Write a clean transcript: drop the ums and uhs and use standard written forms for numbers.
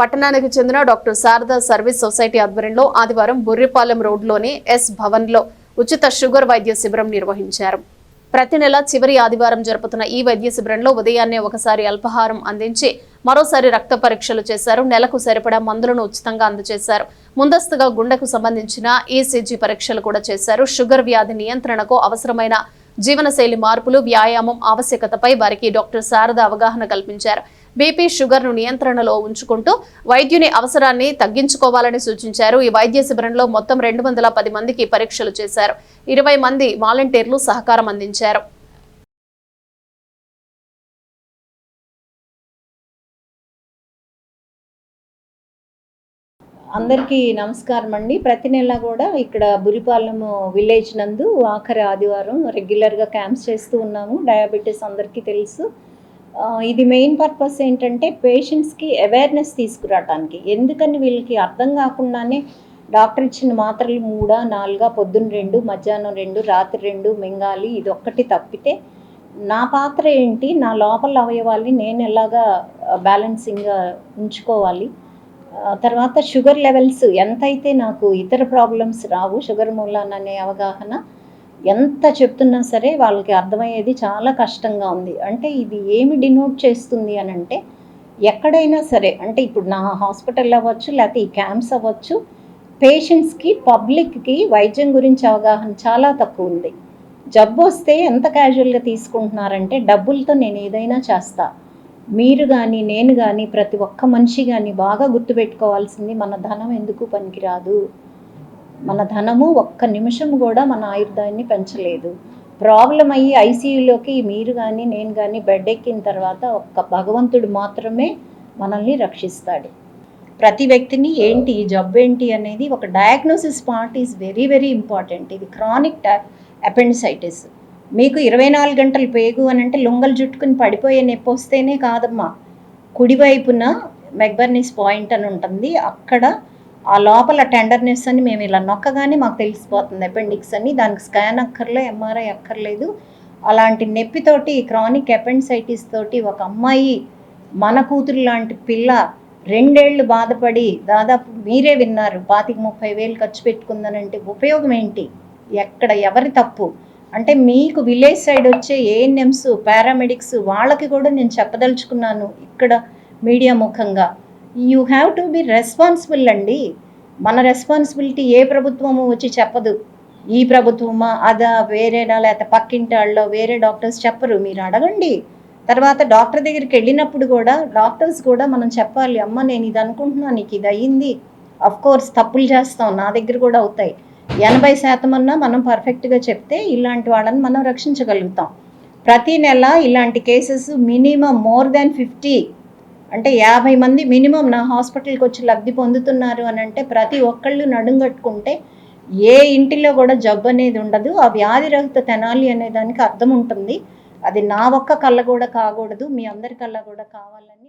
పట్టణానికి చెందిన doctor Sharada service society ఆధ్వర్యంలో ఆదివారం బుర్రిపాలెం రోడ్లోని ఎస్ భవన్ లో ఉచిత షుగర్ వైద్య శిబిరం నిర్వహించారు. ప్రతి నెల చివరి ఆదివారం జరుపుతున్న ఈ వైద్య శిబిరంలో ఉదయాన్నే ఒకసారి అల్పాహారం అందించి మరోసారి రక్త పరీక్షలు చేశారు. నెలకు సరిపడా మందులను ఉచితంగా అందజేశారు. ముందస్తుగా గుండెకు సంబంధించిన ఈసీజీ పరీక్షలు కూడా చేశారు. షుగర్ వ్యాధి నియంత్రణకు అవసరమైన జీవనశైలి మార్పులు, వ్యాయామం ఆవశ్యకతపై వారికి డాక్టర్ శారద అవగాహన కల్పించారు. బీపీ, షుగర్ ను నియంత్రణలో ఉంచుకుంటూ వైద్యుని అవసరాన్ని తగ్గించుకోవాలని సూచించారు. ఈ వైద్య శిబిరంలో మొత్తం 210 మందికి పరీక్షలు చేశారు. 20 మంది వాలంటీర్లు సహకారం అందించారు. అందరికీ నమస్కారం అండి. ప్రతి నెల కూడా ఇక్కడ బురిపాలెం విలేజ్ నందు ఆఖరి ఆదివారం రెగ్యులర్గా క్యాంప్స్ చేస్తూ ఉన్నాము. డయాబెటీస్ అందరికీ తెలుసు. ఇది మెయిన్ పర్పస్ ఏంటంటే పేషెంట్స్కి అవేర్నెస్ తీసుకురావడానికి. ఎందుకని వీళ్ళకి అర్థం కాకుండానే డాక్టర్ ఇచ్చిన మాత్రలు 3, 4, పొద్దున్న 2, మధ్యాహ్నం 2, రాత్రి 2 మింగాలి. ఇది ఒక్కటి తప్పితే నా పాత్ర ఏంటి, నా లోపల అవయవాల్ని నేను ఎలాగా బ్యాలెన్సింగ్గా ఉంచుకోవాలి, తర్వాత షుగర్ లెవెల్స్ ఎంతైతే నాకు ఇతర ప్రాబ్లమ్స్ రావు షుగర్ మూలాన అనే అవగాహన ఎంత చెప్తున్నా సరే వాళ్ళకి అర్థమయ్యేది చాలా కష్టంగా ఉంది. అంటే ఇది ఏమి డినోట్ చేస్తుంది అని అంటే, ఎక్కడైనా సరే అంటే ఇప్పుడు నా హాస్పిటల్ అవ్వచ్చు, లేకపోతే ఈ క్యాంప్స్ అవ్వచ్చు, పేషెంట్స్కి పబ్లిక్కి వైద్యం గురించి అవగాహన చాలా తక్కువ ఉంది. జబ్బు వస్తే ఎంత క్యాజువల్గా తీసుకుంటున్నారంటే, డబ్బులతో నేను ఏదైనా చేస్తా. మీరు కానీ నేను కానీ ప్రతి ఒక్క మనిషి కానీ బాగా గుర్తుపెట్టుకోవాల్సింది, మన ధనం ఎందుకు పనికిరాదు. మన ధనము ఒక్క నిమిషం కూడా మన ఆయుర్దాయాన్ని పెంచలేదు. ప్రాబ్లం అయ్యి ఐసీయూలోకి మీరు కానీ నేను కానీ బెడ్ ఎక్కిన తర్వాత ఒక్క భగవంతుడు మాత్రమే మనల్ని రక్షిస్తాడు. ప్రతి వ్యక్తిని ఏంటి ఈ జబ్బు ఏంటి అనేది ఒక diagnosis part is very very important. ఇది క్రానిక్ అపెండిసైటిస్. మీకు 24 గంటలు పేగు అని అంటే లొంగలు జుట్టుకుని పడిపోయే నొప్పి వస్తేనే కాదమ్మా. కుడివైపున మెక్బర్నీస్ పాయింట్ అని ఉంటుంది, అక్కడ ఆ లోపల టెండర్నెస్ అని మేము ఇలా నొక్కగానే మాకు తెలిసిపోతుంది అపెండిక్స్ అని. దానికి స్కాన్ అక్కర్లే, ఎంఆర్ఐ అక్కర్లేదు. అలాంటి నొప్పితోటి క్రానిక్ అపెండిసైటిస్ తోటి ఒక అమ్మాయి, మన కూతురు లాంటి పిల్ల 2 ఏళ్ళు బాధపడి దాదాపు మీరే విన్నారు 25-30 వేలు ఖర్చు పెట్టుకుందనంటే ఉపయోగం ఏంటి? ఎక్కడ ఎవరి తప్పు అంటే, మీకు విలేజ్ సైడ్ వచ్చే ఏఎన్ఎంస్, పారామెడిక్స్ వాళ్ళకి కూడా నేను చెప్పదలుచుకున్నాను ఇక్కడ మీడియా ముఖంగా, you have to be responsible అండి. మన రెస్పాన్సిబిలిటీ ఏ ప్రభుత్వము వచ్చి చెప్పదు. ఈ ప్రభుత్వమా అదా వేరేనా లేకపోతే పక్కింటి వాళ్ళలో వేరే డాక్టర్స్ చెప్పరు. మీరు అడగండి. తర్వాత డాక్టర్ దగ్గరికి వెళ్ళినప్పుడు కూడా డాక్టర్స్ కూడా మనం చెప్పాలి, అమ్మ నేను ఇది అనుకుంటున్నాను, నీకు ఇది అయ్యింది. అఫ్కోర్స్ తప్పులు చేస్తాం, నా దగ్గర కూడా అవుతాయి. 80% అన్నా మనం పర్ఫెక్ట్గా చెప్తే ఇలాంటి వాళ్ళని మనం రక్షించగలుగుతాం. ప్రతి నెల ఇలాంటి కేసెస్ మినిమం మోర్ దాన్ 50 అంటే 50 మంది మినిమం నా హాస్పిటల్కి వచ్చి లబ్ధి పొందుతున్నారు అని అంటే, ప్రతి ఒక్కళ్ళు నడుంగట్టుకుంటే ఏ ఇంటిలో కూడా జబ్బు అనేది ఉండదు. ఆ వ్యాధి రహిత తెనాలి అనే దానికి అర్థం ఉంటుంది. అది నా ఒక్క కళ్ళ కూడా కాకూడదు, మీ అందరి కళ్ళ కూడా కావాలని